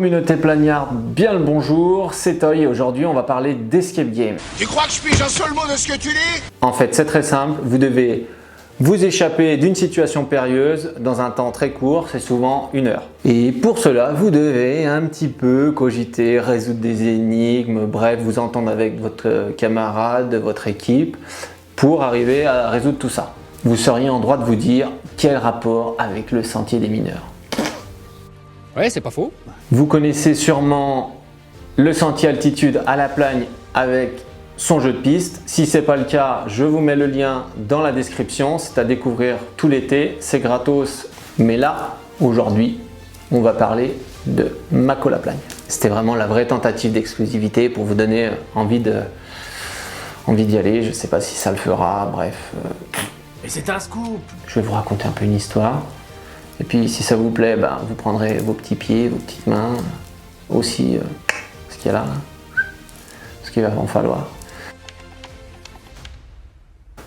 Communauté Plagnarde, bien le bonjour, c'est Toy et aujourd'hui on va parler d'escape game. Tu crois que je pige un seul mot de ce que tu dis? En fait c'est très simple, vous devez vous échapper d'une situation périlleuse dans un temps très court, c'est souvent 1 heure. Et pour cela vous devez un petit peu cogiter, résoudre des énigmes, bref vous entendre avec votre camarade, votre équipe pour arriver à résoudre tout ça. Vous seriez en droit de vous dire quel rapport avec le sentier des mineurs. Ouais, c'est pas faux. Vous connaissez sûrement le sentier altitude à la Plagne avec son jeu de piste. Si ce n'est pas le cas, je vous mets le lien dans la description. C'est à découvrir tout l'été, c'est gratos. Mais là, aujourd'hui, on va parler de Mako la Plagne. C'était vraiment la vraie tentative d'exclusivité pour vous donner envie d'y aller. Je ne sais pas si ça le fera, bref. Mais c'est un scoop! Je vais vous raconter un peu une histoire. Et puis si ça vous plaît, vous prendrez vos petits pieds, vos petites mains, aussi ce qu'il y a là, ce qu'il va en falloir.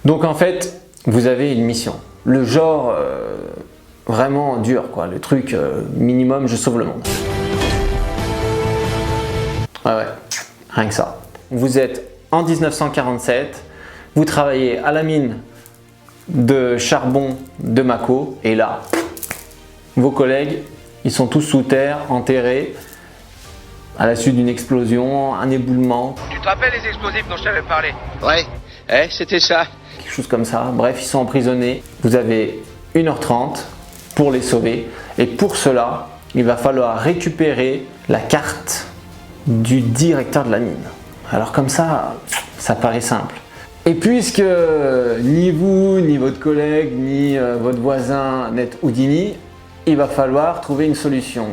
Donc en fait, vous avez une mission. Le genre vraiment dur, quoi. Le truc minimum, je sauve le monde. Ouais, rien que ça. Vous êtes en 1947, vous travaillez à la mine de charbon de Mako, et là, vos collègues, ils sont tous sous terre, enterrés, à la suite d'une explosion, un éboulement. Tu te rappelles les explosifs dont je t'avais parlé? Ouais, c'était ça. Quelque chose comme ça. Bref, ils sont emprisonnés. Vous avez 1h30 pour les sauver. Et pour cela, il va falloir récupérer la carte du directeur de la mine. Alors comme ça paraît simple. Et puisque ni vous, ni votre collègue, ni votre voisin n'êtes Houdini, il va falloir trouver une solution.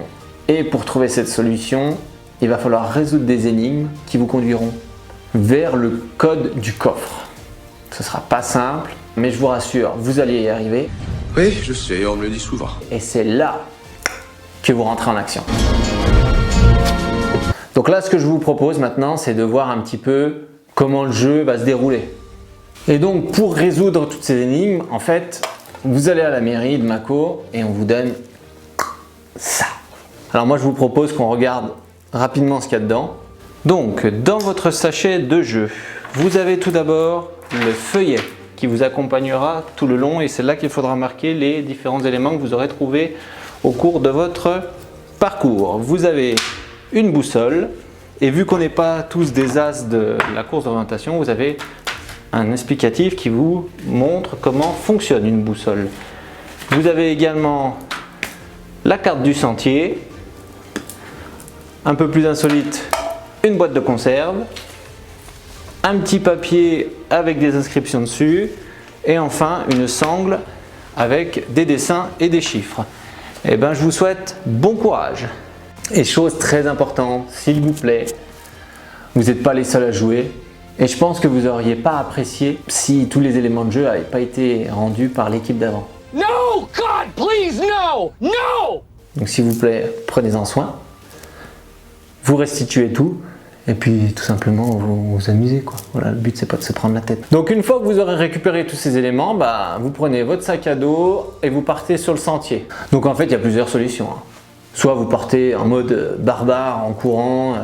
Et pour trouver cette solution, il va falloir résoudre des énigmes qui vous conduiront vers le code du coffre. Ce ne sera pas simple, mais je vous rassure, vous allez y arriver. Oui, je sais, on me le dit souvent. Et c'est là que vous rentrez en action. Donc là, ce que je vous propose maintenant, c'est de voir un petit peu comment le jeu va se dérouler. Et donc, pour résoudre toutes ces énigmes, en fait, vous allez à la mairie de Mako et on vous donne ça. Alors moi, je vous propose qu'on regarde rapidement ce qu'il y a dedans. Donc, dans votre sachet de jeu, vous avez tout d'abord le feuillet qui vous accompagnera tout le long et c'est là qu'il faudra marquer les différents éléments que vous aurez trouvés au cours de votre parcours. Vous avez une boussole et vu qu'on n'est pas tous des as de la course d'orientation, vous avez un explicatif qui vous montre comment fonctionne une boussole. Vous avez également la carte du sentier, un peu plus insolite, une boîte de conserve, un petit papier avec des inscriptions dessus et enfin une sangle avec des dessins et des chiffres. Et je vous souhaite bon courage. Et chose très importante, s'il vous plaît, vous n'êtes pas les seuls à jouer. Et je pense que vous n'auriez pas apprécié si tous les éléments de jeu n'avaient pas été rendus par l'équipe d'avant. No, God, please, no, no! Donc s'il vous plaît, prenez-en soin. Vous restituez tout. Et puis tout simplement vous vous amusez, quoi. Voilà, le but c'est pas de se prendre la tête. Donc une fois que vous aurez récupéré tous ces éléments, vous prenez votre sac à dos et vous partez sur le sentier. Donc en fait il y a plusieurs solutions. Soit vous partez en mode barbare, en courant.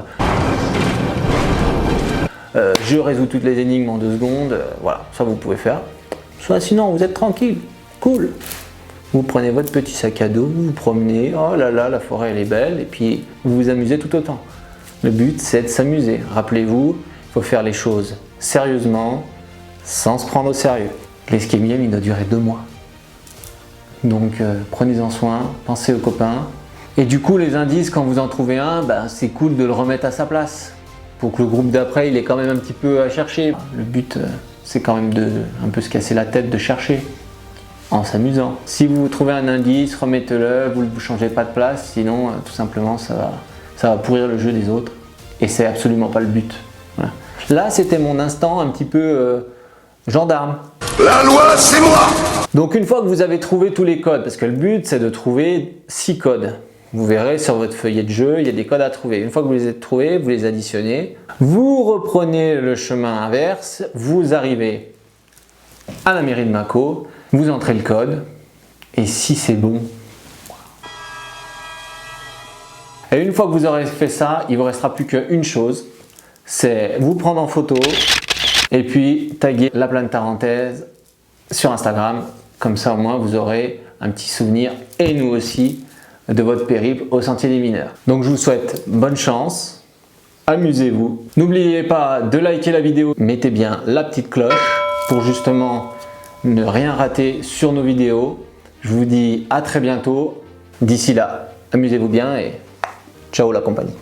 Je résous toutes les énigmes en 2 secondes, voilà, ça vous pouvez faire. Soit sinon vous êtes tranquille, cool. Vous prenez votre petit sac à dos, vous vous promenez, oh là là, la forêt elle est belle, et puis vous vous amusez tout autant. Le but c'est de s'amuser. Rappelez-vous, il faut faire les choses sérieusement, sans se prendre au sérieux. L'escape game il doit durer 2 mois. Donc prenez-en soin, pensez aux copains. Et du coup les indices, quand vous en trouvez un, c'est cool de le remettre à sa place. Pour que le groupe d'après il est quand même un petit peu à chercher. Le but c'est quand même de un peu se casser la tête, de chercher en s'amusant. Si vous trouvez un indice, remettez-le, vous ne changez pas de place, sinon tout simplement ça va pourrir le jeu des autres et c'est absolument pas le but. Voilà. Là c'était mon instant un petit peu gendarme. La loi, c'est moi! Donc une fois que vous avez trouvé tous les codes, parce que le but c'est de trouver 6 codes. Vous verrez sur votre feuillet de jeu, il y a des codes à trouver. Une fois que vous les avez trouvés, vous les additionnez. Vous reprenez le chemin inverse, vous arrivez à la mairie de Mako, vous entrez le code, et si c'est bon, Et une fois que vous aurez fait ça, il ne vous restera plus qu'une chose, c'est vous prendre en photo et puis taguer la Planète Tarentaise sur Instagram. Comme ça au moins vous aurez un petit souvenir et nous aussi de votre périple au Sentier des Mineurs. Donc je vous souhaite bonne chance, amusez-vous. N'oubliez pas de liker la vidéo, mettez bien la petite cloche pour justement ne rien rater sur nos vidéos. Je vous dis à très bientôt. D'ici là, amusez-vous bien et ciao la compagnie.